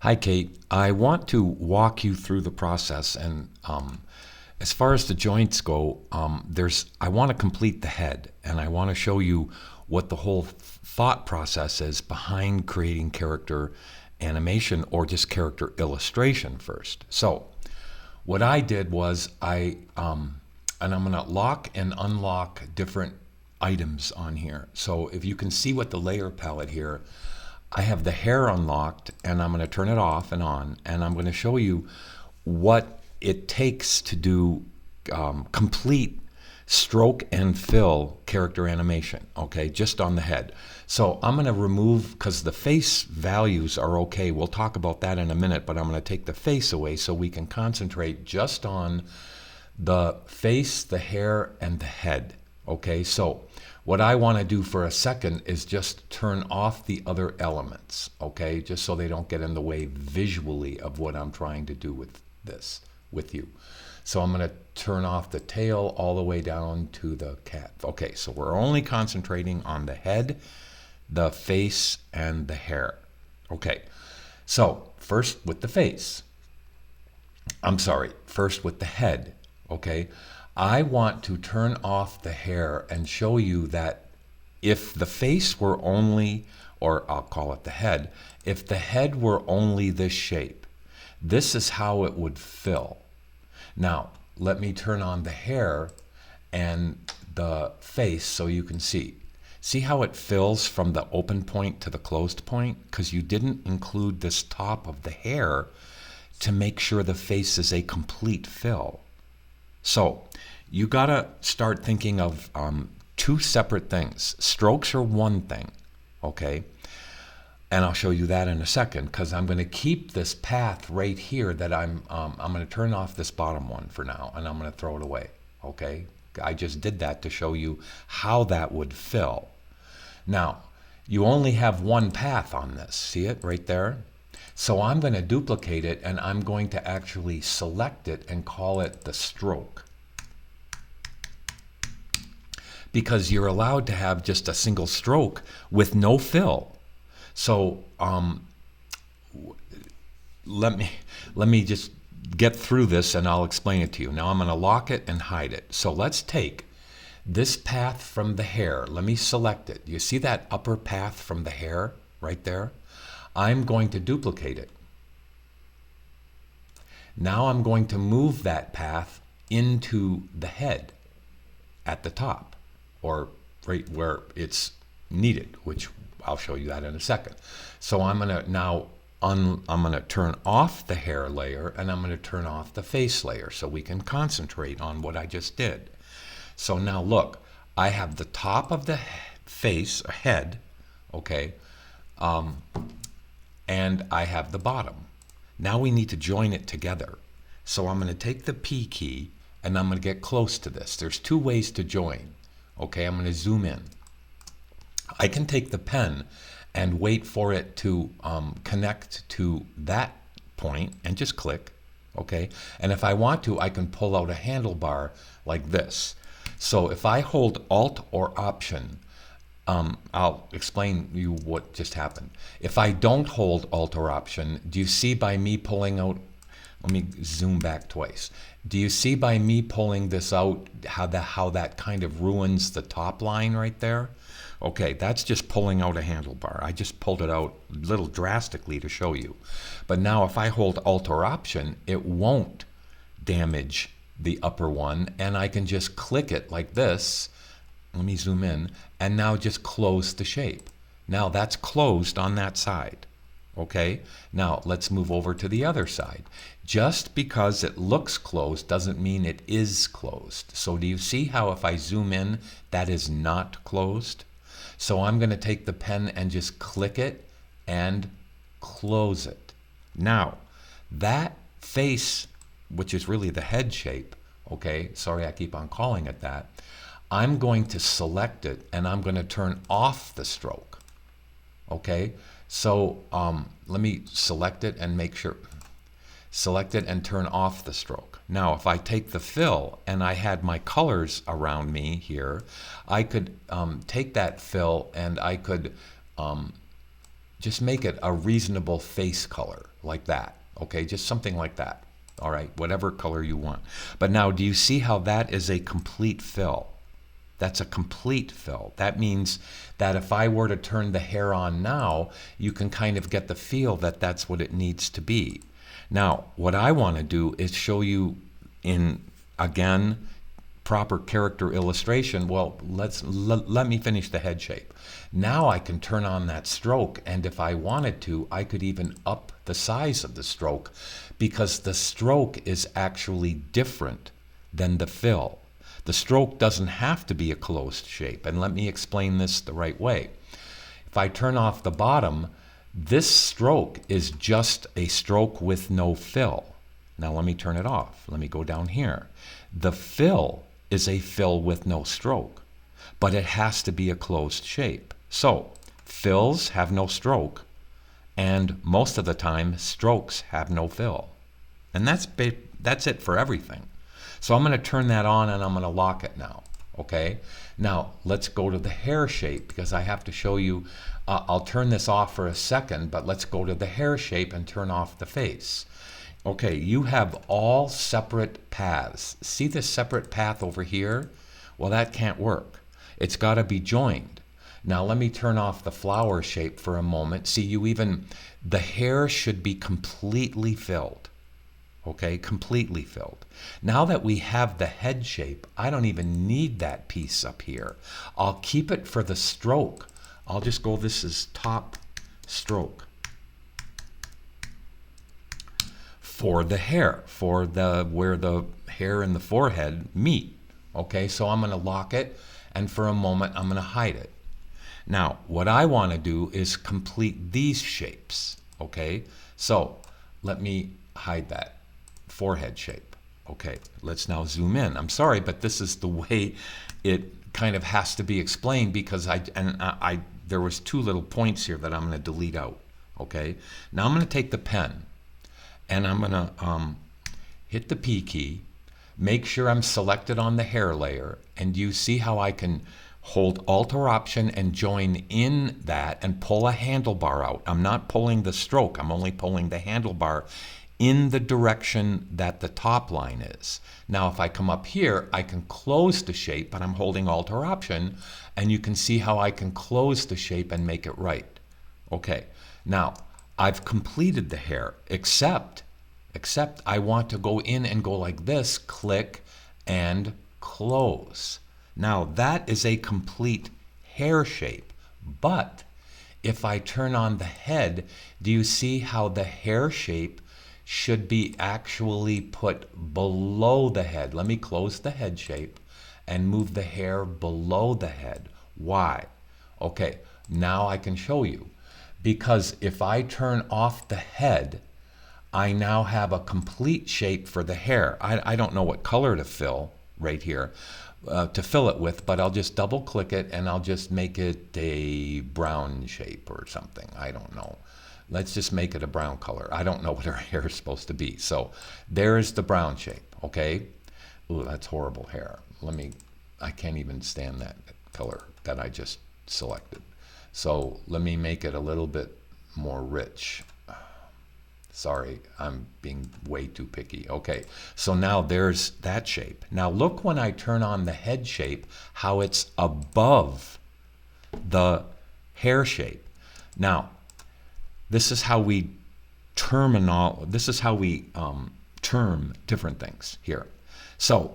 Hi, Kate. I want to walk you through the process, and as far as the joints go, I want to complete the head, and I want to show you what the whole thought process is behind creating character animation or just character illustration first. So, what I did was and I'm going to lock and unlock different items on here. So if you can see what the layer palette here, I have the hair unlocked, and I'm going to turn it off and on, and I'm going to show you what it takes to do complete stroke and fill character animation, okay, just on the head. So I'm going to remove, because the face values are okay, we'll talk about that in a minute, but I'm going to take the face away so we can concentrate just on the face, the hair, and the head. Okay, so what I want to do for a second is just turn off the other elements, okay, just so they don't get in the way visually of what I'm trying to do with this, with you. So I'm going to turn off the tail all the way down to the cat. Okay, so we're only concentrating on the head, the face, and the hair. Okay, so first with the face. First with the head, okay? I want to turn off the hair and show you that if the face were only, or I'll call it the head, if the head were only this shape, this is how it would fill. Now, let me turn on the hair and the face so you can see. See how it fills from the open point to the closed point? Because you didn't include this top of the hair to make sure the face is a complete fill. So you got to start thinking of two separate things. Strokes are one thing, okay? And I'll show you that in a second, because I'm going to keep this path right here that I'm going to turn off this bottom one for now, and I'm going to throw it away, okay? I just did that to show you how that would fill. Now, you only have one path on this. See it right there? So I'm going to duplicate it, and I'm going to actually select it and call it the stroke. Because you're allowed to have just a single stroke with no fill. So let me just get through this, and I'll explain it to you. Now I'm going to lock it and hide it. So let's take this path from the hair. Let me select it. You see that upper path from the hair right there? I'm going to duplicate it. Now I'm going to move that path into the head at the top, or right where it's needed, which I'll show you that in a second. So I'm going to now I'm going to turn off the hair layer, and I'm going to turn off the face layer so we can concentrate on what I just did. So now look, I have the top of the face, head, okay, and I have the bottom. Now we need to join it together. So I'm going to take the P key, and I'm going to get close to this. There's two ways to join. Okay, I'm going to zoom in. I can take the pen and wait for it to connect to that point and just click, okay? And if I want to, I can pull out a handlebar like this. So if I hold Alt or Option, I'll explain you what just happened. If I don't hold Alt or Option, do you see by me pulling out, let me zoom back twice. Do you see by me pulling this out how that kind of ruins the top line right there? Okay, that's just pulling out a handlebar. I just pulled it out a little drastically to show you. But now if I hold Alt or Option, it won't damage the upper one, and I can just click it like this. Let me zoom in, and now just close the shape. Now that's closed on that side. Okay, now let's move over to the other side. Just because it looks closed doesn't mean it is closed. So do you see how if I zoom in, that is not closed? So I'm going to take the pen and just click it and close it. Now, that face, which is really the head shape, okay, sorry I keep on calling it that, I'm going to select it, and I'm going to turn off the stroke. Okay, so let me select it and make sure, select it and turn off the stroke. Now if I take the fill and I had my colors around me here, I could take that fill and I could just make it a reasonable face color like that. Okay, just something like that. All right, whatever color you want. But now, do you see how that is a complete fill? That's a complete fill. That means that if I were to turn the hair on now, you can kind of get the feel that that's what it needs to be. Now, what I want to do is show you in, again, proper character illustration. Well, let me finish the head shape. Now I can turn on that stroke, and if I wanted to, I could even up the size of the stroke, because the stroke is actually different than the fill. The stroke doesn't have to be a closed shape, and let me explain this the right way. If I turn off the bottom, this stroke is just a stroke with no fill. Now let me turn it off. Let me go down here. The fill is a fill with no stroke, but it has to be a closed shape. So fills have no stroke, and most of the time strokes have no fill. And that's it for everything. So I'm going to turn that on and I'm going to lock it now. Okay, now let's go to the hair shape, because I have to show you. I'll turn this off for a second, but let's go to the hair shape and turn off the face. Okay, you have all separate paths. See this separate path over here? Well, that can't work. It's got to be joined. Now let me turn off the flower shape for a moment. See, the hair should be completely filled. Okay, completely filled. Now that we have the head shape, I don't even need that piece up here. I'll keep it for the stroke. I'll just go, this is top stroke. For the hair, for where the hair and the forehead meet. Okay, so I'm going to lock it, and for a moment I'm going to hide it. Now, what I want to do is complete these shapes. Okay, so let me hide that forehead shape. Okay, let's now zoom in. I'm sorry, but this is the way it kind of has to be explained, because there was two little points here that I'm going to delete out. Okay, now I'm going to take the pen, and I'm going to hit the P key, make sure I'm selected on the hair layer, and you see how I can hold Alt or Option and join in that and pull a handlebar out. I'm not pulling the stroke, I'm only pulling the handlebar in the direction that the top line is. Now if I come up here, I can close the shape, but I'm holding Alt or Option, and you can see how I can close the shape and make it right. Okay, now I've completed the hair, except I want to go in and go like this, click and close. Now that is a complete hair shape, but if I turn on the head, do you see how the hair shape should be actually put below the head? Let me close the head shape and move the hair below the head. Why? Okay, now I can show you. Because if I turn off the head, I now have a complete shape for the hair. I don't know what color to fill right here, to fill it with, but I'll just double click it and I'll just make it a brown shape or something. I don't know. Let's just make it a brown color. I don't know what her hair is supposed to be. So there's the brown shape, okay? Ooh, that's horrible hair. I can't even stand that color that I just selected. So let me make it a little bit more rich. Sorry, I'm being way too picky. Okay, so now there's that shape. Now look, when I turn on the head shape, how it's above the hair shape. Now, this is how we term different things here. So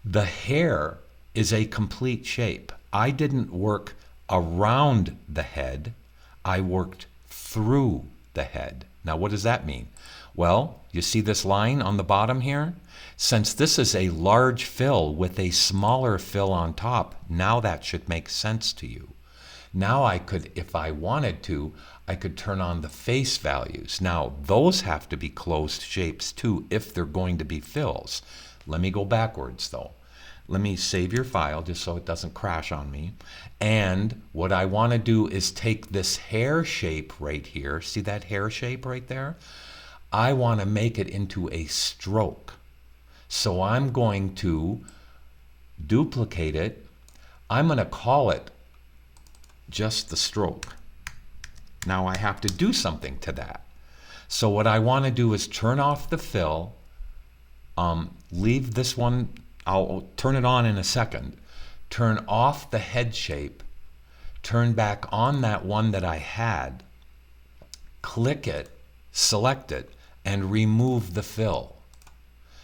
the hair is a complete shape. I didn't work around the head, I worked through the head. Now what does that mean? Well, you see this line on the bottom here? Since this is a large fill with a smaller fill on top, now that should make sense to you. Now I could, if I wanted to, I could turn on the face values. Now those have to be closed shapes too if they're going to be fills. Let me go backwards though. Let me save your file just so it doesn't crash on me. And what I want to do is take this hair shape right here. See that hair shape right there? I want to make it into a stroke. So I'm going to duplicate it. I'm going to call it just the stroke. Now I have to do something to that. So what I want to do is turn off the fill, leave this one, I'll turn it on in a second, turn off the head shape, turn back on that one that I had, click it, select it, and remove the fill.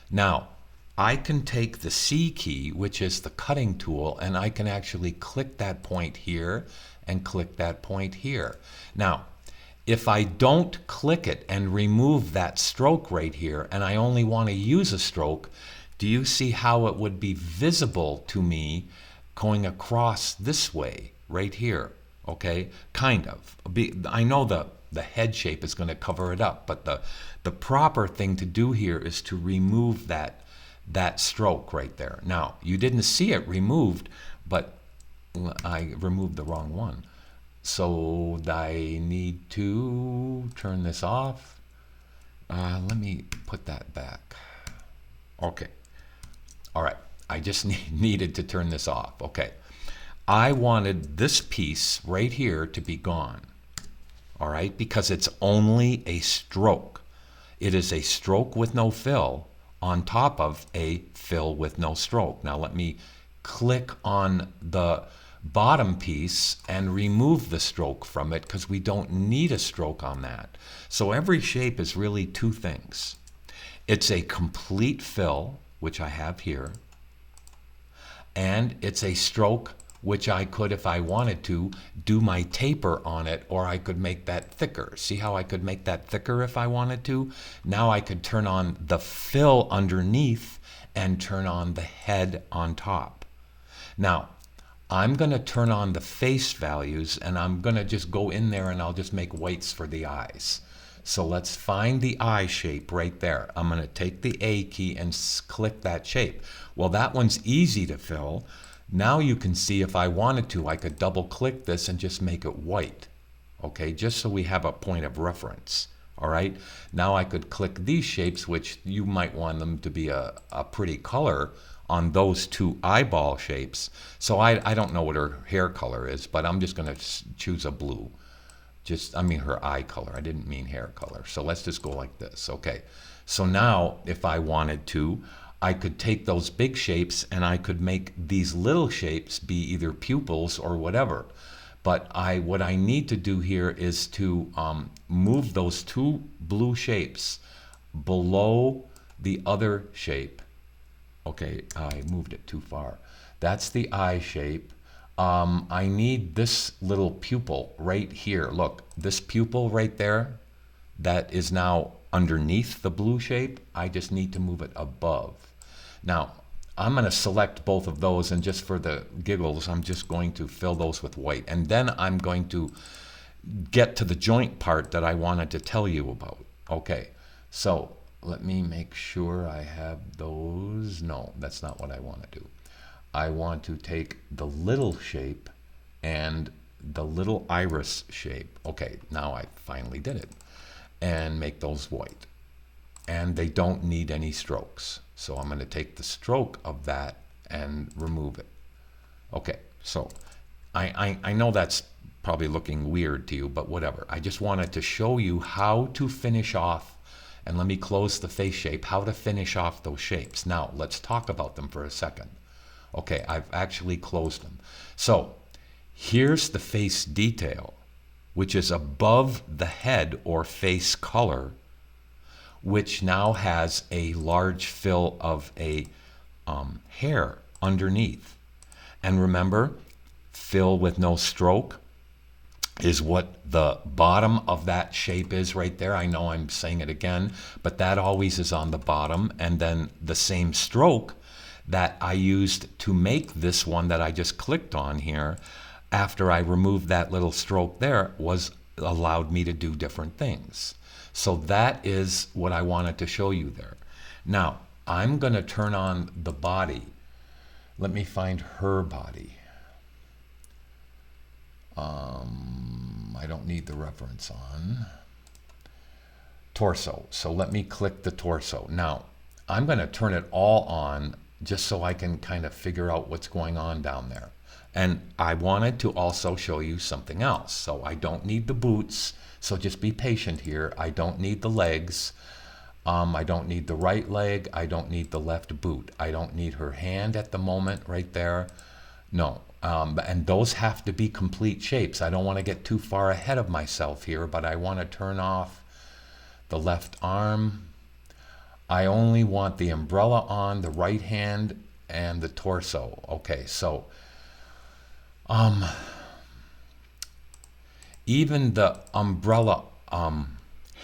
Now, I can take the C key, which is the cutting tool, and I can actually click that point here and click that point here. Now, if I don't click it and remove that stroke right here, and I only want to use a stroke, do you see how it would be visible to me going across this way, right here? Okay, kind of. I know the head shape is going to cover it up, but the proper thing to do here is to remove that stroke right there. Now, you didn't see it removed, but I removed the wrong one. So I need to turn this off. Let me put that back. Okay. All right. I just needed to turn this off. Okay. I wanted this piece right here to be gone. All right, because it's only a stroke. It is a stroke with no fill on top of a fill with no stroke. Now let me click on the bottom piece and remove the stroke from it because we don't need a stroke on that. So every shape is really two things. It's a complete fill, which I have here, and it's a stroke, which I could, if I wanted to, do my taper on it, or I could make that thicker. See how I could make that thicker if I wanted to? Now I could turn on the fill underneath and turn on the head on top. Now, I'm going to turn on the face values, and I'm going to just go in there and I'll just make whites for the eyes. So let's find the eye shape right there. I'm going to take the A key and click that shape. Well, that one's easy to fill. Now you can see if I wanted to, I could double click this and just make it white. Okay, just so we have a point of reference. All right, now I could click these shapes, which you might want them to be a pretty color on those two eyeball shapes. So I don't know what her hair color is, but I'm just going to choose a blue. I mean her eye color. I didn't mean hair color. So let's just go like this. Okay, so now if I wanted to, I could take those big shapes and I could make these little shapes be either pupils or whatever. But what I need to do here is to move those two blue shapes below the other shape. Okay, I moved it too far. That's the eye shape. I need this little pupil right here. Look, this pupil right there, that is now underneath the blue shape. I just need to move it above. Now, I'm going to select both of those, and just for the giggles, I'm just going to fill those with white. And then I'm going to get to the joint part that I wanted to tell you about. Okay, so let me make sure I have those. No, that's not what I want to do. I want to take the little shape and the little iris shape. Okay, now I finally did it. And make those white. And they don't need any strokes. So I'm going to take the stroke of that and remove it. Okay, so I know that's probably looking weird to you, but whatever. I just wanted to show you how to finish off, and let me close the face shape, how to finish off those shapes. Now, let's talk about them for a second. Okay, I've actually closed them. So here's the face detail, which is above the head or face color, which now has a large fill of a hair underneath. And remember, fill with no stroke is what the bottom of that shape is right there. I know I'm saying it again, but that always is on the bottom. And then the same stroke that I used to make this one that I just clicked on here, after I removed that little stroke there, allowed me to do different things. So that is what I wanted to show you there. Now, I'm going to turn on the body. Let me find her body. I don't need the reference on. Torso. So let me click the torso. Now, I'm going to turn it all on just so I can kind of figure out what's going on down there. And I wanted to also show you something else. So I don't need the boots, so just be patient here. I don't need the legs. I don't need the right leg. I don't need the left boot. I don't need her hand at the moment right there. No. And those have to be complete shapes. I don't want to get too far ahead of myself here, but I want to turn off the left arm. I only want the umbrella on, the right hand, and the torso. Okay, so even the umbrella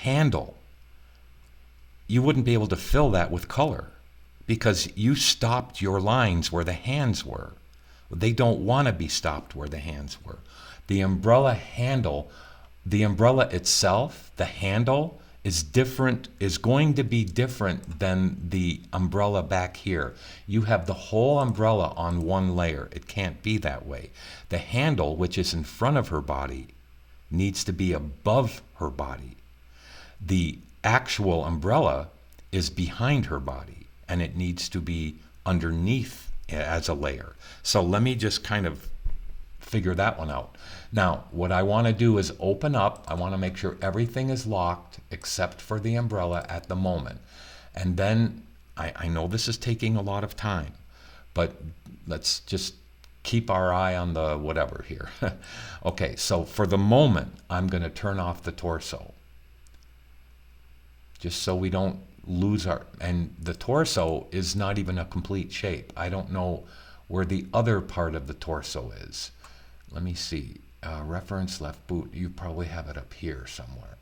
handle, you wouldn't be able to fill that with color because you stopped your lines where the hands were. They don't want to be stopped where the hands were. The umbrella handle, the umbrella itself, the handle is different, is going to be different than the umbrella back here. You have the whole umbrella on one layer. It can't be that way. The handle, which is in front of her body, needs to be above her body. The actual umbrella is behind her body, and it needs to be underneath as a layer. So let me just kind of figure that one out. Now, what I want to do is open up. I want to make sure everything is locked except for the umbrella at the moment. And then I know this is taking a lot of time, but let's just keep our eye on the whatever here. Okay, so for the moment, I'm going to turn off the torso, just so we don't lose our, and the torso is not even a complete shape. I don't know where the other part of the torso is. Let me see. Reference left boot. You probably have it up here somewhere.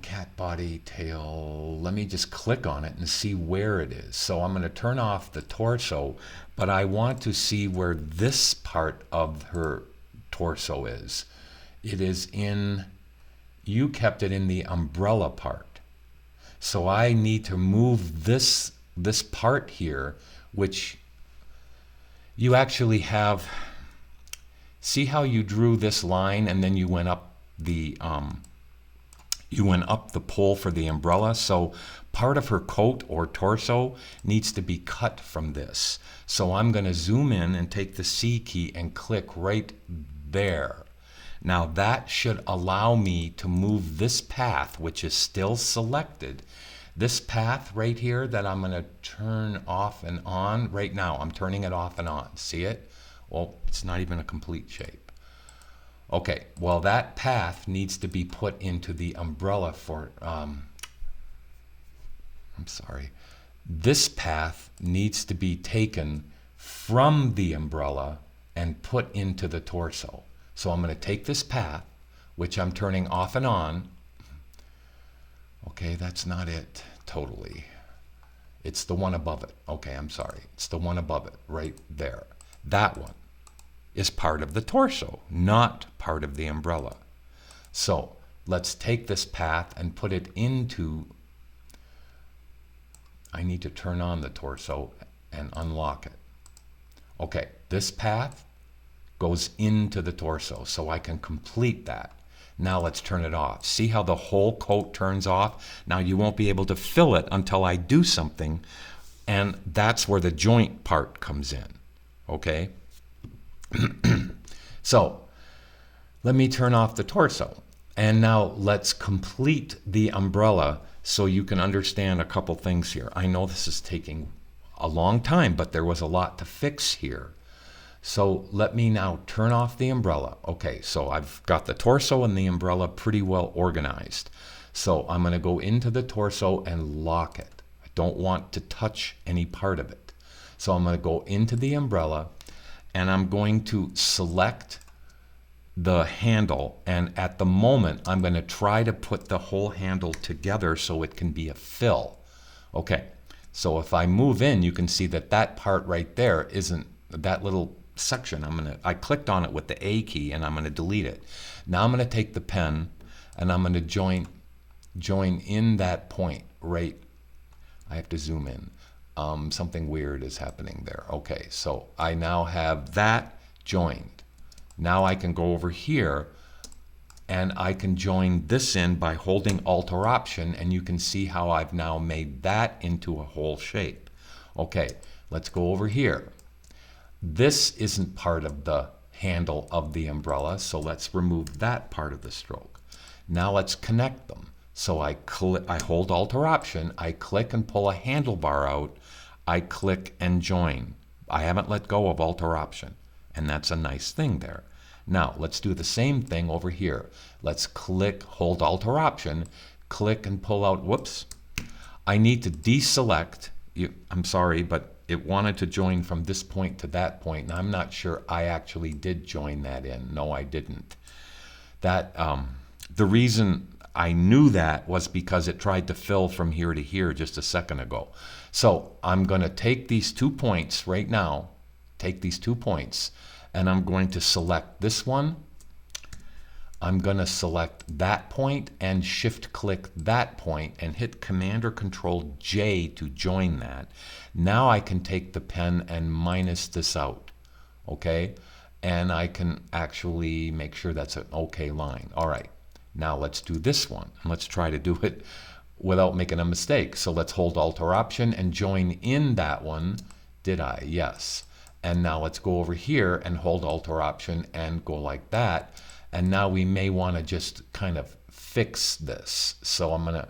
Cat body, tail. Let me just click on it and see where it is. So I'm going to turn off the torso, but I want to see where this part of her torso is. It is in, you kept it in the umbrella part. So I need to move this part here, which you actually have. See how you drew this line and then you went up the pole for the umbrella? So part of her coat or torso needs to be cut from this. So I'm going to zoom in and take the C key and click right there. Now that should allow me to move this path, which is still selected. This path right here that I'm going to turn off and on right now. I'm turning it off and on. See it? Well, it's not even a complete shape. Okay, well that path needs to be put into the umbrella for, I'm sorry. This path needs to be taken from the umbrella and put into the torso. So I'm going to take this path, which I'm turning off and on. Okay, that's not it totally. It's the one above it. Okay, I'm sorry. It's the one above it right there. That one is part of the torso, not part of the umbrella. So let's take this path and put it into, I need to turn on the torso and unlock it. Okay, this path goes into the torso, so I can complete that. Now let's turn it off. See how the whole coat turns off? Now you won't be able to fill it until I do something, and that's where the joint part comes in. Okay? So let me turn off the torso. And now let's complete the umbrella so you can understand a couple things here. I know this is taking a long time, but there was a lot to fix here. So let me now turn off the umbrella. Okay, so I've got the torso and the umbrella pretty well organized. So I'm going to go into the torso and lock it. I don't want to touch any part of it. So I'm going to go into the umbrella and I'm going to select the handle, and at the moment I'm going to try to put the whole handle together so it can be a fill. Okay, so if I move in, you can see that that part right there isn't, that little section, I clicked on it with the A key and I'm going to delete it. Now I'm going to take the pen and I'm going to join in that point right, I have to zoom in. Something weird is happening there. Okay, so I now have that joined. Now I can go over here and I can join this in by holding Alt or Option, and you can see how I've now made that into a whole shape. Okay, let's go over here. This isn't part of the handle of the umbrella, so let's remove that part of the stroke. Now let's connect them. So I hold Alt or Option, I click and pull a handlebar out, I click and join. I haven't let go of Alt or Option, and that's a nice thing there. Now let's do the same thing over here. Let's click, hold Alt or Option, click and pull out, whoops. I need to deselect, I'm sorry, but it wanted to join from this point to that point, and I'm not sure I actually did join that in. No, I didn't. That the reason I knew that was because it tried to fill from here to here just a second ago. So I'm going to take these 2 points right now, take these 2 points, and I'm going to select this one. I'm going to select that point and shift click that point and hit Command or Control J to join that. Now I can take the pen and minus this out, okay? And I can actually make sure that's an okay line. All right, now let's do this one. Let's try to do it without making a mistake. So let's hold Alt or Option and join in that one. Did I? Yes. And now let's go over here and hold Alt or Option and go like that. And now we may want to just kind of fix this. So I'm going to,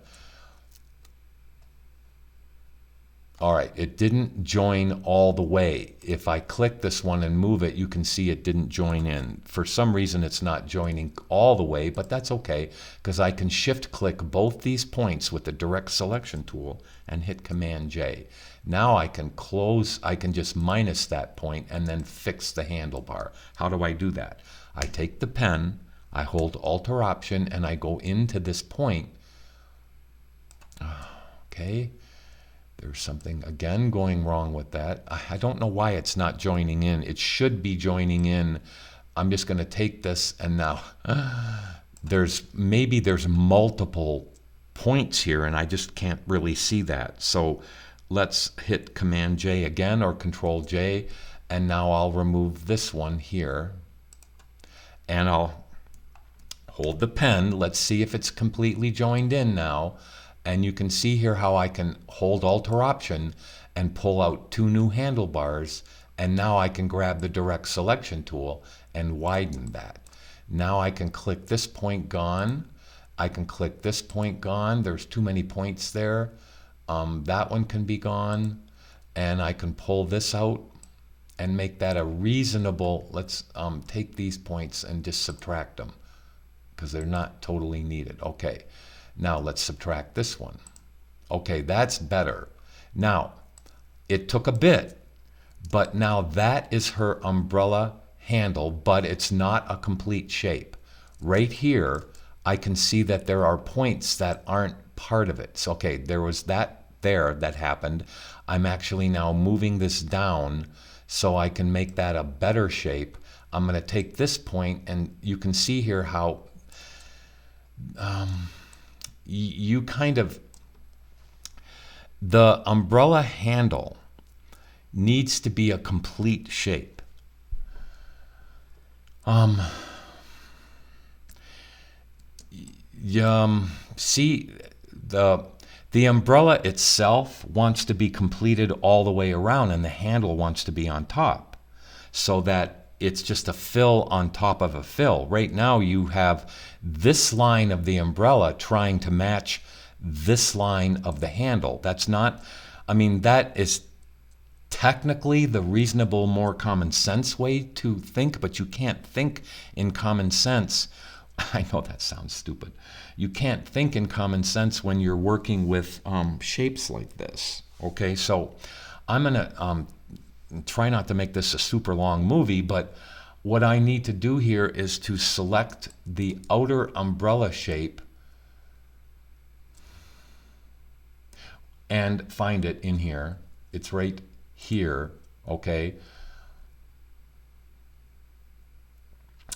all right, it didn't join all the way. If I click this one and move it, you can see it didn't join in. For some reason, it's not joining all the way, but that's okay, because I can shift click both these points with the direct selection tool and hit Command J. Now I can close, I can just minus that point and then fix the handlebar. How do I do that? I take the pen, I hold Alt or Option, and I go into this point. Okay, there's something again going wrong with that. I don't know why it's not joining in. It should be joining in. I'm just going to take this, and now maybe there's multiple points here, and I just can't really see that. So let's hit Command J again or Control J, and now I'll remove this one here. And I'll hold the pen. Let's see if it's completely joined in now. And you can see here how I can hold Alt or Option and pull out 2 new handlebars. And now I can grab the direct selection tool and widen that. Now I can click this point, gone. I can click this point, gone. There's too many points there. That one can be gone. And I can pull this out and make that a reasonable, let's take these points and just subtract them because they're not totally needed. Okay, now let's subtract this one. Okay, that's better. Now, it took a bit, but now that is her umbrella handle, but it's not a complete shape. Right here, I can see that there are points that aren't part of it. So, okay, there was that there that happened. I'm actually now moving this down so I can make that a better shape. I'm going to take this point, and you can see here how you kind of, the umbrella handle needs to be a complete shape. See, the umbrella itself wants to be completed all the way around, and the handle wants to be on top, so that it's just a fill on top of a fill. Right now you have this line of the umbrella trying to match this line of the handle. That's not, I mean, that is technically the reasonable, more common sense way to think, but you can't think in common sense. I know that sounds stupid. You can't think in common sense when you're working with shapes like this. Okay, so I'm going to try not to make this a super long movie, but what I need to do here is to select the outer umbrella shape and find it in here. It's right here, okay?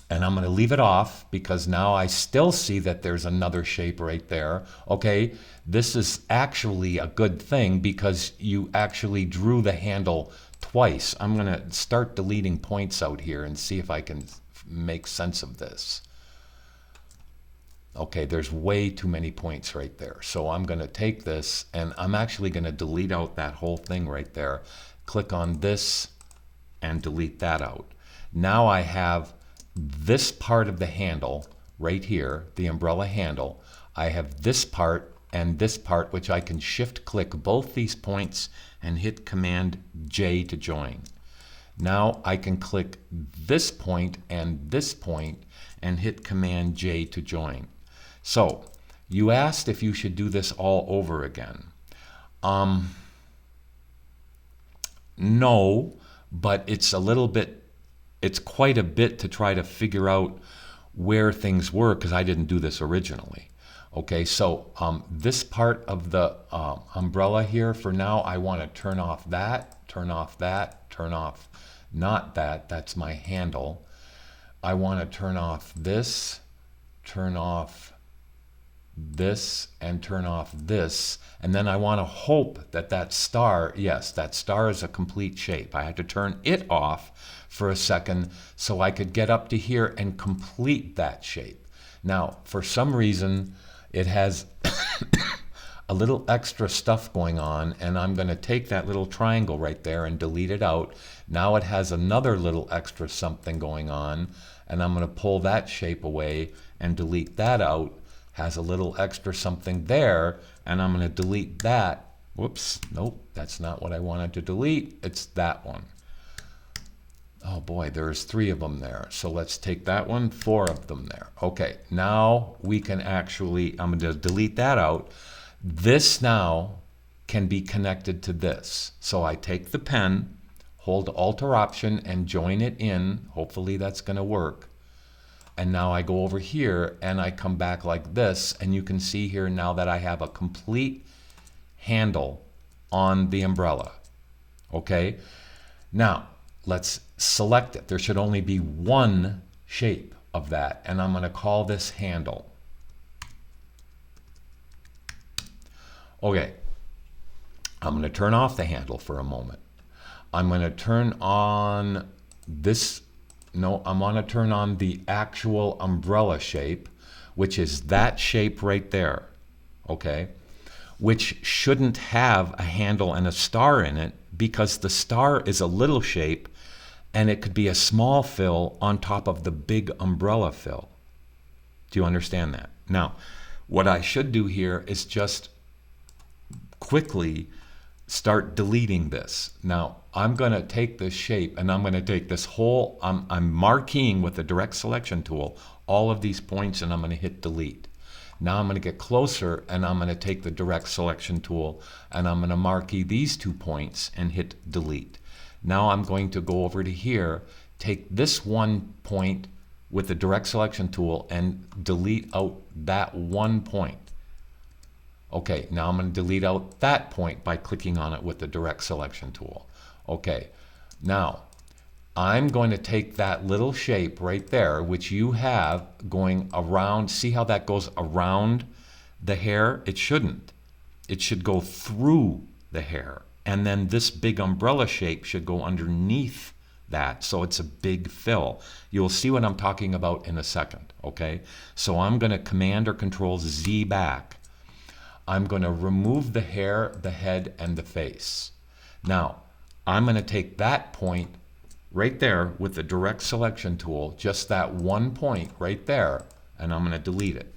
And I'm going to leave it off because now I still see that there's another shape right there. Okay, this is actually a good thing because you actually drew the handle twice. I'm going to start deleting points out here and see if I can make sense of this. Okay, there's way too many points right there. So I'm going to take this and I'm actually going to delete out that whole thing right there. Click on this and delete that out. Now I have this part of the handle right here, the umbrella handle. I have this part and this part, which I can shift click both these points and hit Command J to join. Now I can click this point and hit Command J to join. So you asked if you should do this all over again. No, but it's quite a bit to try to figure out where things were, because I didn't do this originally. Okay, so this part of the umbrella here, for now, I want to turn off that, turn off that, turn off not that, that's my handle. I want to turn off this, turn off this, and turn off this. And then I want to hope that that star, yes, that star is a complete shape. I had to turn it off for a second so I could get up to here and complete that shape. Now, for some reason, it has a little extra stuff going on, and I'm going to take that little triangle right there and delete it out. Now it has another little extra something going on, and I'm going to pull that shape away and delete that out. Has a little extra something there, and I'm going to delete that. Whoops, nope, that's not what I wanted to delete. It's that one. Oh boy, there's 3 of them there. So let's take that one, 4 of them there. Okay, now we can actually, I'm going to delete that out. This now can be connected to this. So I take the pen, hold Alt or Option, and join it in. Hopefully that's going to work. And now I go over here and I come back like this, and you can see here now that I have a complete handle on the umbrella. Okay, now let's select it. There should only be one shape of that, and I'm going to call this handle. Okay, I'm going to turn off the handle for a moment. I'm going to turn on this. No, I want to turn on the actual umbrella shape, which is that shape right there, okay? Which shouldn't have a handle and a star in it, because the star is a little shape and it could be a small fill on top of the big umbrella fill. Do you understand that? Now, what I should do here is just quickly start deleting this. Now, I'm going to take this shape and I'm going to take this whole, I'm marqueing with the direct selection tool all of these points, and I'm going to hit delete. Now I'm going to get closer and I'm going to take the direct selection tool and I'm going to marquee these 2 points and hit delete. Now I'm going to go over to here, take this 1 point with the direct selection tool and delete out that 1 point. Okay, now I'm going to delete out that point by clicking on it with the direct selection tool. Okay, now I'm going to take that little shape right there, which you have going around. See how that goes around the hair? It shouldn't. It should go through the hair. And then this big umbrella shape should go underneath that, so it's a big fill. You'll see what I'm talking about in a second, okay? So I'm going to Command or Control Z back. I'm going to remove the hair, the head, and the face. Now, I'm going to take that point right there with the direct selection tool, just that 1 point right there, and I'm going to delete it.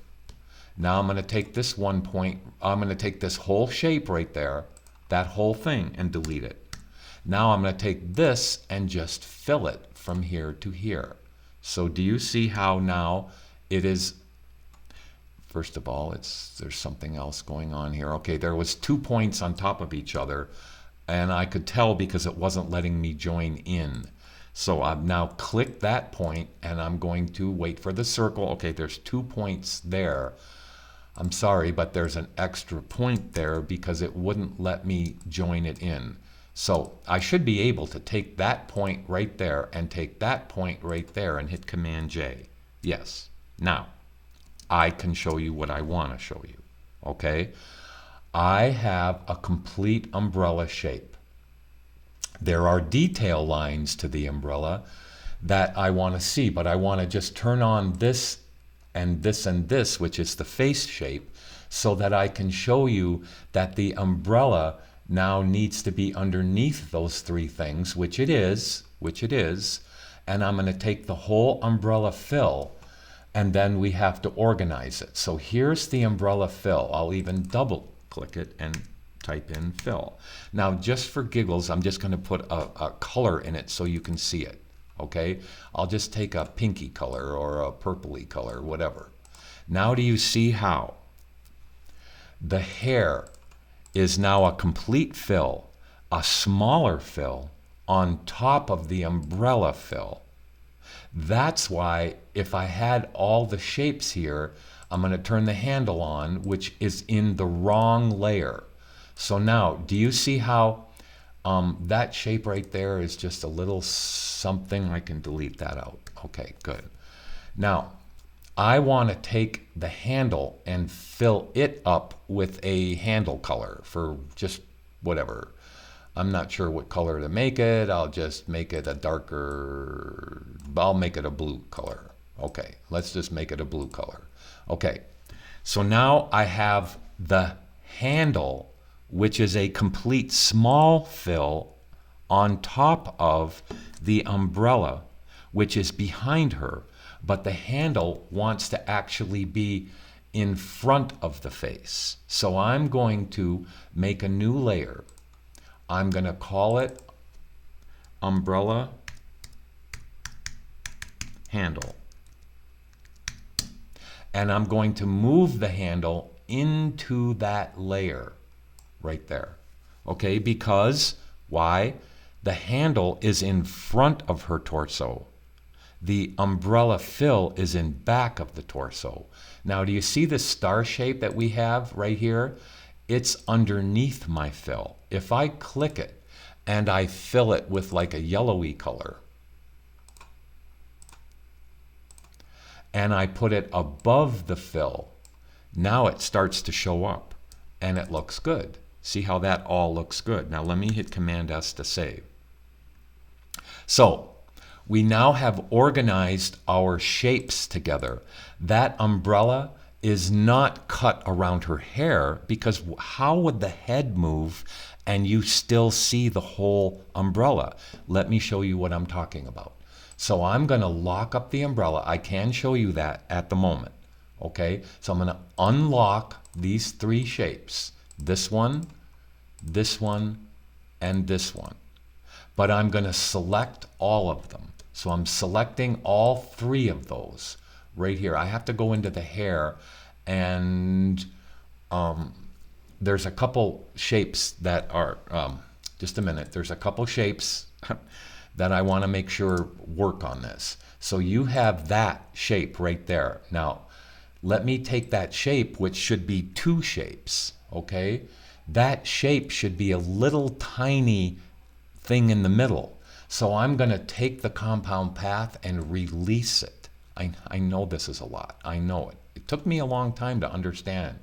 Now I'm going to take this 1 point, I'm going to take this whole shape right there, that whole thing, and delete it. Now I'm going to take this and just fill it from here to here. So do you see how now it is? First of all, there's something else going on here. Okay, there was 2 points on top of each other, and I could tell because it wasn't letting me join in. So I've now clicked that point, and I'm going to wait for the circle. Okay, there's 2 points there. I'm sorry, but there's an extra point there because it wouldn't let me join it in. So I should be able to take that point right there and take that point right there and hit Command J. Yes. Now, I can show you what I want to show you. Okay? I have a complete umbrella shape. There are detail lines to the umbrella that I want to see, but I want to just turn on this and this and this, which is the face shape, so that I can show you that the umbrella now needs to be underneath those 3 things, which it is. which it is, and I'm going to take the whole umbrella fill, and then we have to organize it. So here's the umbrella fill. I'll even double click it and type in fill. Now, just for giggles, I'm just going to put a color in it so you can see it. Okay? I'll just take a pinky color or a purpley color, whatever. Now do you see how the hair is now a complete fill, a smaller fill on top of the umbrella fill? That's why if I had all the shapes here, I'm going to turn the handle on, which is in the wrong layer. So now, do you see how that shape right there is just a little something? I can delete that out. Okay, good. Now, I want to take the handle and fill it up with a handle color for just whatever. I'm not sure what color to make it. I'll just make it a darker, I'll make it a blue color. Okay, let's just make it a blue color. Okay, so now I have the handle, which is a complete small fill on top of the umbrella, which is behind her, but the handle wants to actually be in front of the face. So I'm going to make a new layer. I'm going to call it umbrella handle. And I'm going to move the handle into that layer right there. Okay, because why? The handle is in front of her torso. The umbrella fill is in back of the torso. Now, do you see the star shape that we have right here? It's underneath my fill. If I click it and I fill it with like a yellowy color, and I put it above the fill, now it starts to show up and it looks good. See how that all looks good. Now let me hit Command S to save. So we now have organized our shapes together. That umbrella is not cut around her hair, because how would the head move and you still see the whole umbrella? Let me show you what I'm talking about. So I'm going to lock up the umbrella. I can show you that at the moment. Okay, so I'm going to unlock these three shapes. This one, and this one. But I'm going to select all of them. So I'm selecting all three of those right here. I have to go into the hair, and there's a couple shapes that are, just a minute, there's a couple shapes that I want to make sure work on this. So you have that shape right there. Now, let me take that shape, which should be two shapes, okay? That shape should be a little tiny thing in the middle. So I'm going to take the compound path and release it. I know this is a lot. I know it. It took me a long time to understand.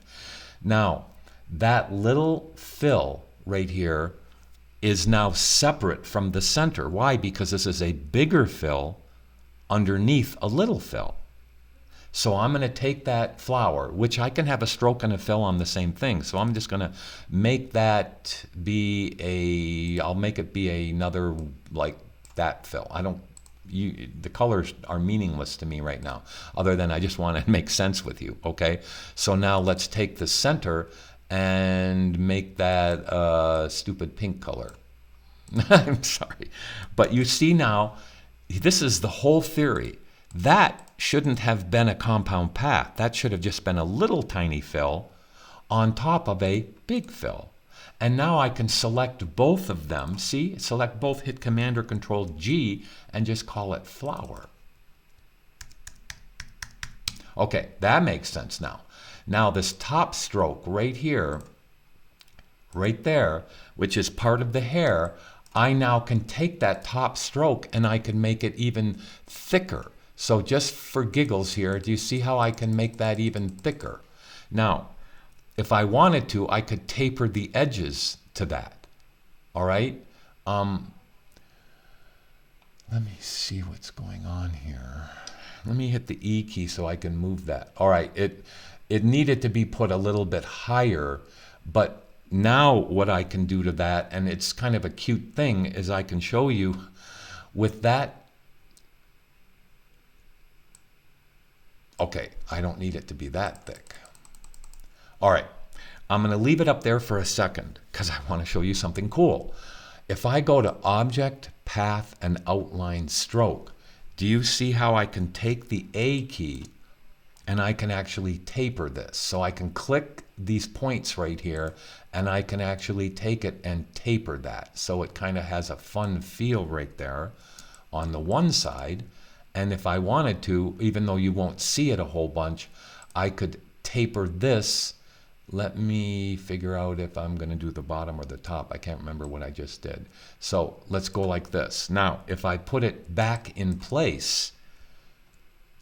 Now, that little fill right here is now separate from the center. Why? Because this is a bigger fill underneath a little fill. So I'm going to take that flower, which I can have a stroke and a fill on the same thing. So I'm just going to make that be I'll make it be another like that fill. The colors are meaningless to me right now, other than I just want to make sense with you, okay? So now let's take the center and make that a stupid pink color. I'm sorry. But you see now, this is the whole theory. That shouldn't have been a compound path. That should have just been a little tiny fill on top of a big fill. And now I can select both of them. See, select both, hit Command or Control G, and just call it flower. Okay, that makes sense now. Now this top stroke right here, right there, which is part of the hair, I now can take that top stroke and I can make it even thicker. So just for giggles here, do you see how I can make that even thicker? Now, if I wanted to, I could taper the edges to that. All right? Let me see what's going on here. Let me hit the E key so I can move that. All right, it needed to be put a little bit higher, but now what I can do to that, and it's kind of a cute thing, is I can show you with that, okay, I don't need it to be that thick. All right, I'm going to leave it up there for a second because I want to show you something cool. If I go to Object, Path, and Outline Stroke, do you see how I can take the A key and I can actually taper this? So I can click these points right here and I can actually take it and taper that. So it kind of has a fun feel right there on the one side. And if I wanted to, even though you won't see it a whole bunch, I could taper this. Let me figure out if I'm going to do the bottom or the top. I can't remember what I just did. So let's go like this. Now, if I put it back in place,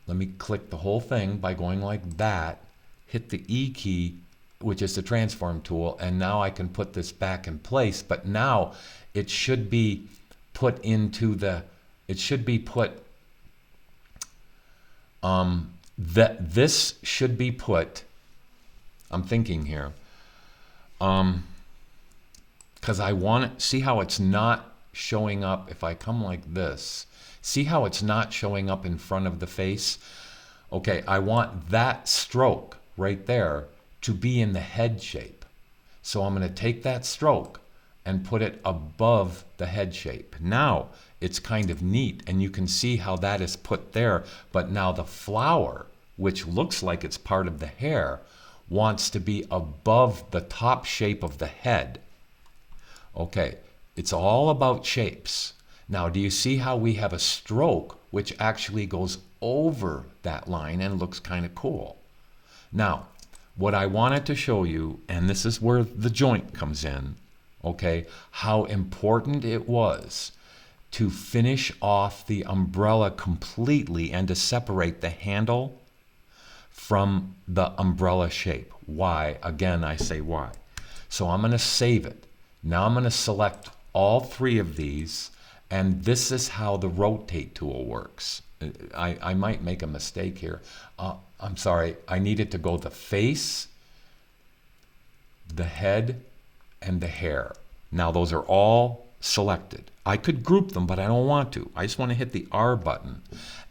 let me click the whole thing by going like that, hit the E key, which is the transform tool, and now I can put this back in place. But now it should be put into the, it should be put, this should be put, I'm thinking here, because I want it, see how it's not showing up if I come like this. See how it's not showing up in front of the face? Okay, I want that stroke right there to be in the head shape. So I'm going to take that stroke and put it above the head shape. Now it's kind of neat, and you can see how that is put there, but now the flower, which looks like it's part of the hair, wants to be above the top shape of the head. Okay, it's all about shapes. Now, do you see how we have a stroke which actually goes over that line and looks kind of cool? Now, what I wanted to show you, and this is where the joint comes in, okay, how important it was to finish off the umbrella completely and to separate the handle from the umbrella shape. Why? Again, I say why. So I'm going to save it. Now I'm going to select all three of these, and this is how the rotate tool works. I might make a mistake here. I'm sorry. I needed to go the face, the head, and the hair. Now those are all selected. I could group them, but I don't want to. I just want to hit the R button,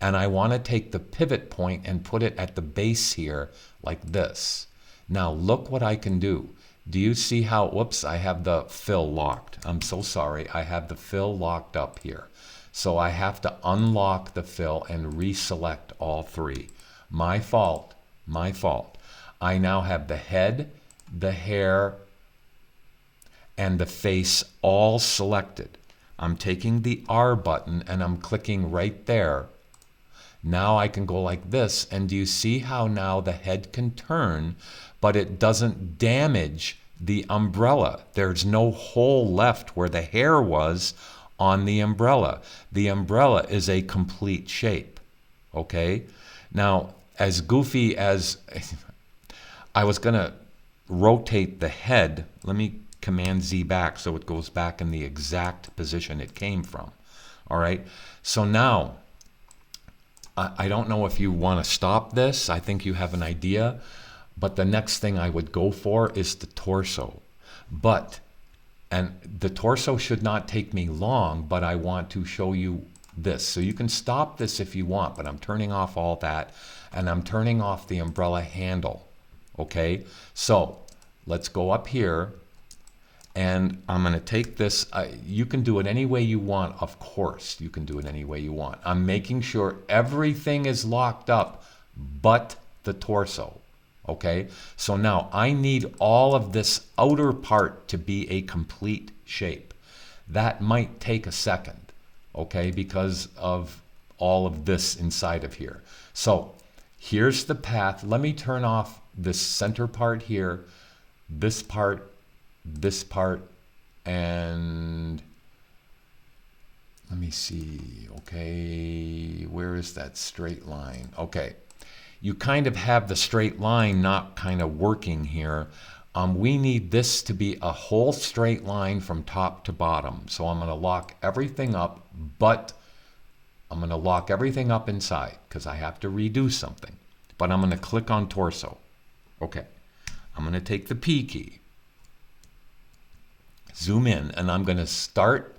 and I want to take the pivot point and put it at the base here like this. Now look what I can do. Do you see how, whoops, I have the fill locked. I'm so sorry. I have the fill locked up here. So I have to unlock the fill and reselect all three. My fault, my fault. I now have the head, the hair, and the face all selected. I'm taking the R button and I'm clicking right there. Now I can go like this, and do you see how now the head can turn, but it doesn't damage the umbrella? There's no hole left where the hair was on the umbrella. The umbrella is a complete shape, okay? Now, as goofy as I was gonna rotate the head, let me Command Z back so it goes back in the exact position it came from. All right, so now I don't know if you want to stop this. I think you have an idea, but the next thing I would go for is the torso. And the torso should not take me long, but I want to show you this. So you can stop this if you want, but I'm turning off all that, and I'm turning off the umbrella handle. Okay, so let's go up here. And I'm going to take this. You can do it any way you want, of course. You can do it any way you want. I'm making sure everything is locked up but the torso. Okay? So now I need all of this outer part to be a complete shape. That might take a second, okay, because of all of this inside of here. So here's the path. Let me turn off this center part here, this part, and let me see. Okay, where is that straight line? Okay, you kind of have the straight line not kind of working here. We need this to be a whole straight line from top to bottom. So I'm going to lock everything up, but I'm going to lock everything up inside because I have to redo something. But I'm going to click on torso. Okay, I'm going to take the P key, zoom in, and I'm going to start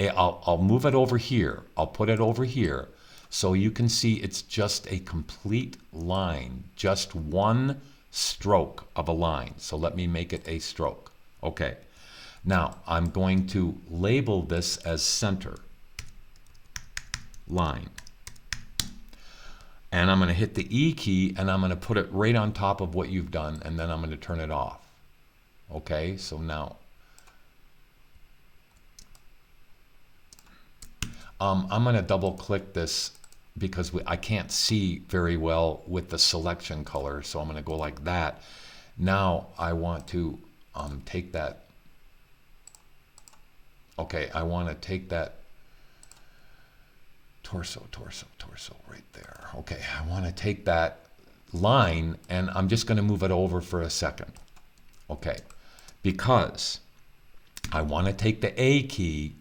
I'll move it over here. I'll put it over here so you can see it's just a complete line, just one stroke of a line. So let me make it a stroke. Okay. Now I'm going to label this as center line. And I'm going to hit the E key and I'm going to put it right on top of what you've done, and then I'm going to turn it off. Okay, so now I'm going to double click this because I can't see very well with the selection color, so I'm going to go like that. Now I want to take that. Okay, I want to take that torso right there. Okay, I want to take that line and I'm just going to move it over for a second. Okay, because I want to take the A key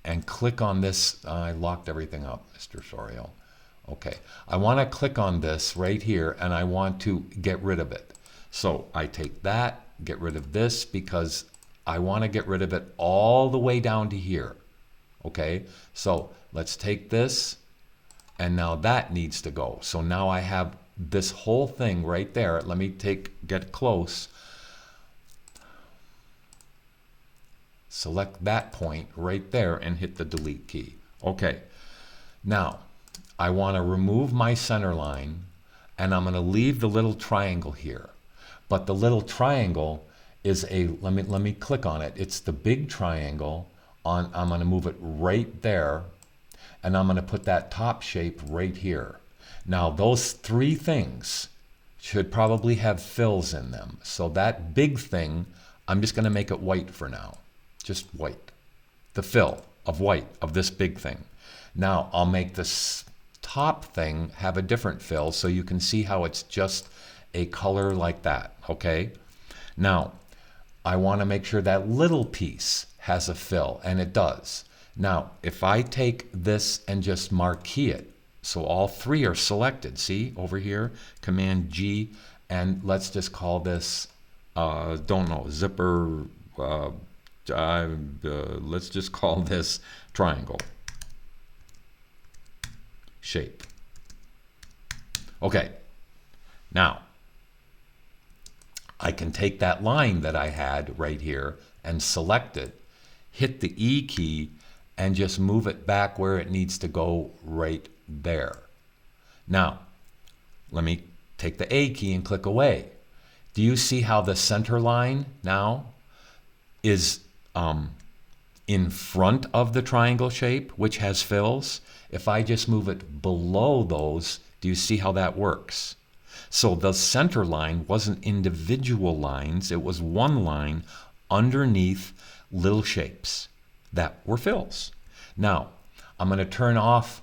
and click on this. I locked everything up, Mr. Sorio. Okay, I want to click on this right here and I want to get rid of it. So I take that, get rid of this, because I want to get rid of it all the way down to here. Okay, so let's take this, and now that needs to go. So now I have this whole thing right there. Let me get close. Select that point right there and hit the delete key. Okay, now I want to remove my center line and I'm going to leave the little triangle here. But the little triangle is a, let me click on it. It's the big triangle. I'm going to move it right there, and I'm going to put that top shape right here. Now those three things should probably have fills in them. So that big thing, I'm just going to make it white for now. Just white. The fill of white of this big thing. Now I'll make this top thing have a different fill so you can see how it's just a color like that. Okay? Now I want to make sure that little piece has a fill, and it does. Now if I take this and just marquee it, so all three are selected, see over here, Command G, and let's just call this don't know, zipper, let's just call this triangle shape. Okay, now I can take that line that I had right here and select it, hit the E key, and just move it back where it needs to go right there. Now, let me take the A key and click away. Do you see how the center line now is in front of the triangle shape, which has fills? If I just move it below those, do you see how that works? So the center line wasn't individual lines, it was one line underneath little shapes that were fills. Now, I'm going to turn off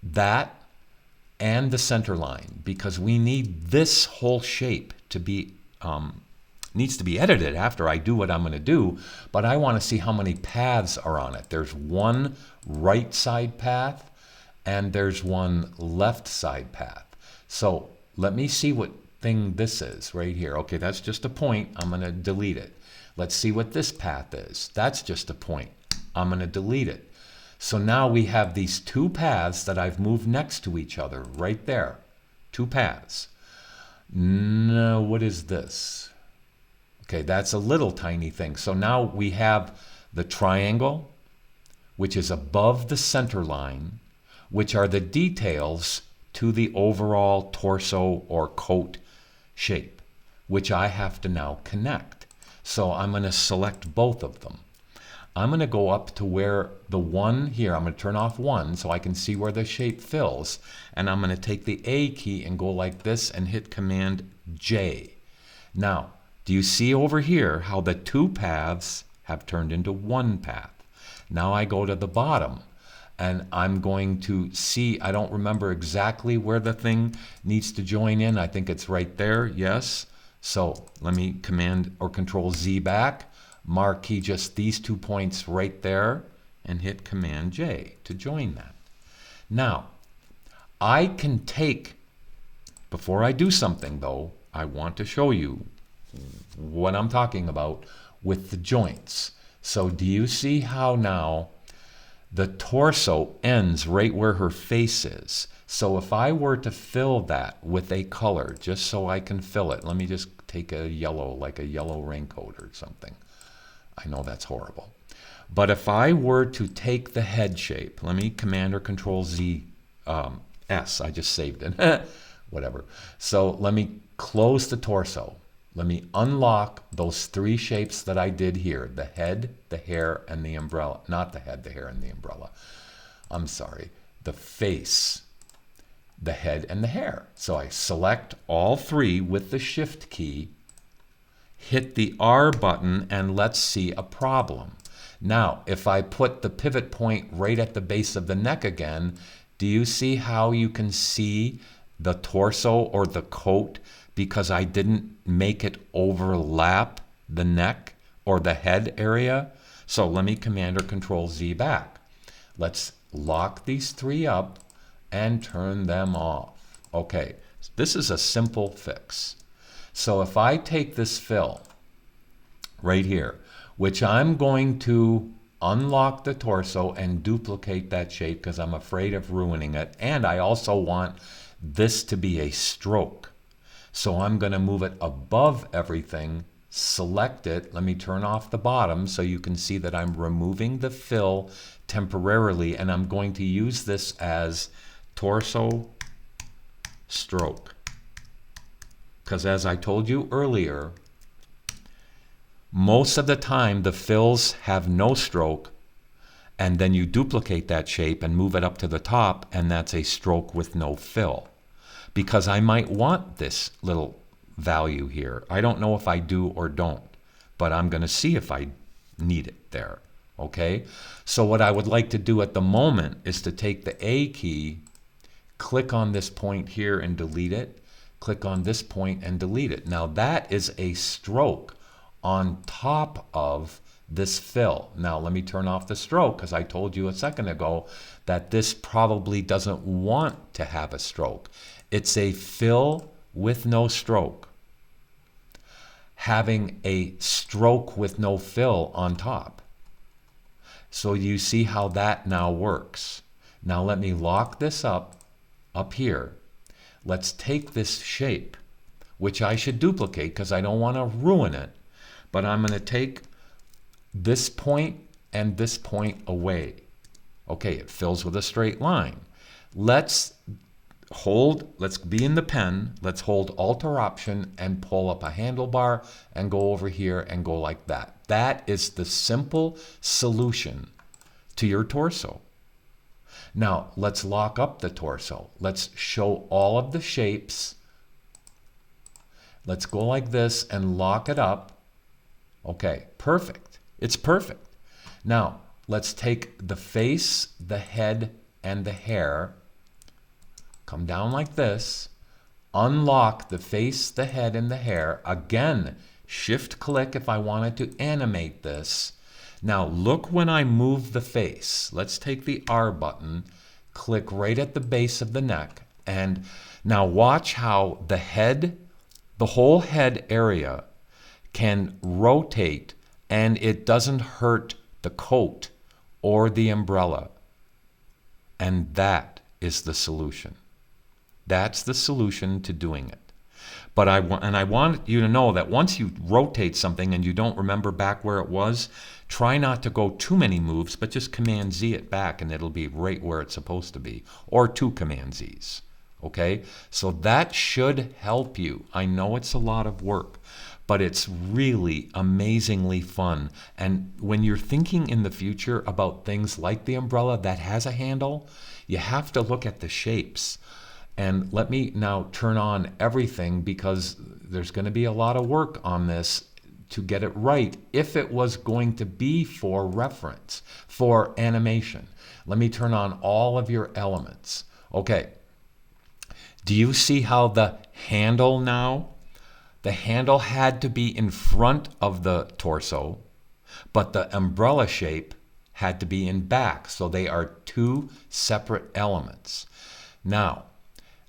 that and the center line because we need this whole shape to be, needs to be edited after I do what I'm going to do, but I want to see how many paths are on it. There's one right side path and there's one left side path. So let me see what thing this is right here. Okay, that's just a point. I'm going to delete it. Let's see what this path is. That's just a point. I'm going to delete it. So now we have these two paths that I've moved next to each other right there. Two paths. No, what is this? Okay, that's a little tiny thing. So now we have the triangle, which is above the center line, which are the details to the overall torso or coat shape, which I have to now connect. So I'm going to select both of them. I'm going to go up to where the one here, I'm going to turn off one so I can see where the shape fills, and I'm going to take the A key and go like this and hit Command J. Now, do you see over here how the two paths have turned into one path? Now I go to the bottom and I'm going to see, I don't remember exactly where the thing needs to join in. I think it's right there, yes. So let me Command or Control Z back, marquee just these 2 points right there, and hit Command J to join that. Now, I can take, before I do something though, I want to show you what I'm talking about with the joints. So do you see how now The torso ends right where her face is. So if I were to fill that with a color, just so I can fill it, let me just take a yellow, like a yellow raincoat or something. I know that's horrible. But if I were to take the head shape, let me Command or Control Z, S, I just saved it, whatever. So let me close the torso. Let me unlock those three shapes that I did here, the head, the hair, and the umbrella. Not the head, the hair, and the umbrella. I'm sorry, the face, the head, and the hair. So I select all three with the Shift key, hit the R button, and let's see a problem. Now, if I put the pivot point right at the base of the neck again, do you see how you can see the torso or the coat because I didn't make it overlap the neck or the head area? So let me Command or Control Z back. Let's lock these three up and turn them off. Okay, this is a simple fix. So if I take this fill right here, which I'm going to unlock the torso and duplicate that shape because I'm afraid of ruining it, and I also want this to be a stroke. So I'm going to move it above everything, select it. Let me turn off the bottom so you can see that I'm removing the fill temporarily, and I'm going to use this as torso stroke. Because as I told you earlier, most of the time the fills have no stroke, and then you duplicate that shape and move it up to the top, and that's a stroke with no fill. Because I might want this little value here. I don't know if I do or don't, but I'm going to see if I need it there. Okay? So what I would like to do at the moment is to take the A key, click on this point here and delete it, click on this point and delete it. Now that is a stroke on top of this fill. Now let me turn off the stroke because I told you a second ago that this probably doesn't want to have a stroke. It's a fill with no stroke, having a stroke with no fill on top. So you see how that now works. Now let me lock this up here. Let's take this shape, which I should duplicate because I don't want to ruin it. But I'm going to take this point and this point away. Okay, it fills with a straight line. Let's be in the pen. Let's hold Alt or Option and pull up a handlebar and go over here and go like that. That is the simple solution to your torso. Now, let's lock up the torso. Let's show all of the shapes. Let's go like this and lock it up. Okay, perfect. It's perfect. Now, let's take the face, the head, and the hair. Come down like this. Unlock the face, the head, and the hair. Again, Shift-click if I wanted to animate this. Now, look when I move the face. Let's take the R button, click right at the base of the neck, and now watch how the head, the whole head area, can rotate and it doesn't hurt the coat or the umbrella. And that is the solution. That's the solution to doing it. But I want you to know that once you rotate something and you don't remember back where it was, try not to go too many moves, but just Command Z it back and it'll be right where it's supposed to be, or 2 Command Zs. Okay? So that should help you. I know it's a lot of work, but it's really amazingly fun. And when you're thinking in the future about things like the umbrella that has a handle, you have to look at the shapes. And let me now turn on everything because there's going to be a lot of work on this to get it right if it was going to be for reference, for animation. Let me turn on all of your elements. Okay. Do you see how the handle now? The handle had to be in front of the torso, but the umbrella shape had to be in back. So they are 2 separate elements. Now,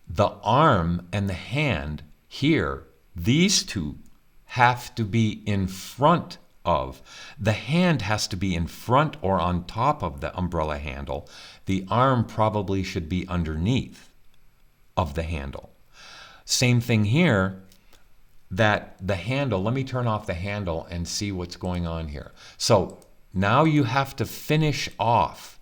the arm and the hand here, these two have to be in front of. The hand has to be in front or on top of the umbrella handle. The arm probably should be underneath of the handle. Same thing here, that the handle, let me turn off the handle and see what's going on here. So now you have to finish off.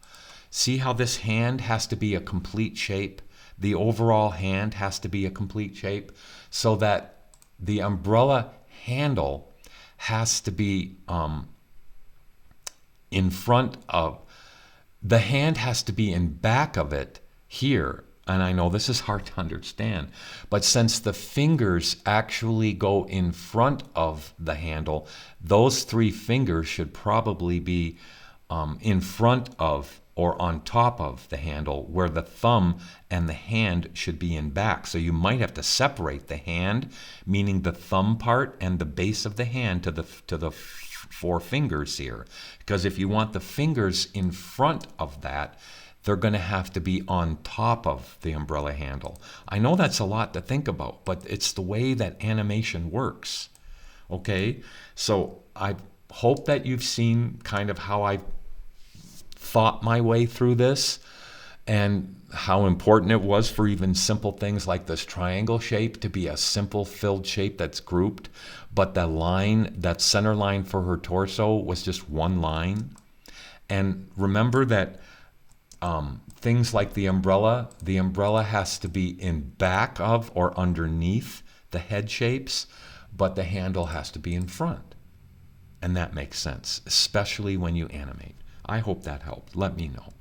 See how this hand has to be a complete shape? The overall hand has to be a complete shape, so that the umbrella handle has to be in front of, the hand has to be in back of it here. And I know this is hard to understand, but since the fingers actually go in front of the handle, those three fingers should probably be in front of or on top of the handle, where the thumb and the hand should be in back. So you might have to separate the hand, meaning the thumb part, and the base of the hand to the four fingers here. Because if you want the fingers in front of that, they're going to have to be on top of the umbrella handle. I know that's a lot to think about, but it's the way that animation works. Okay, so I hope that you've seen kind of how I thought my way through this, and how important it was for even simple things like this triangle shape to be a simple filled shape that's grouped, but the line, that center line for her torso, was just one line. And remember that things like the umbrella has to be in back of or underneath the head shapes, but the handle has to be in front. And that makes sense, especially when you animate. I hope that helped. Let me know.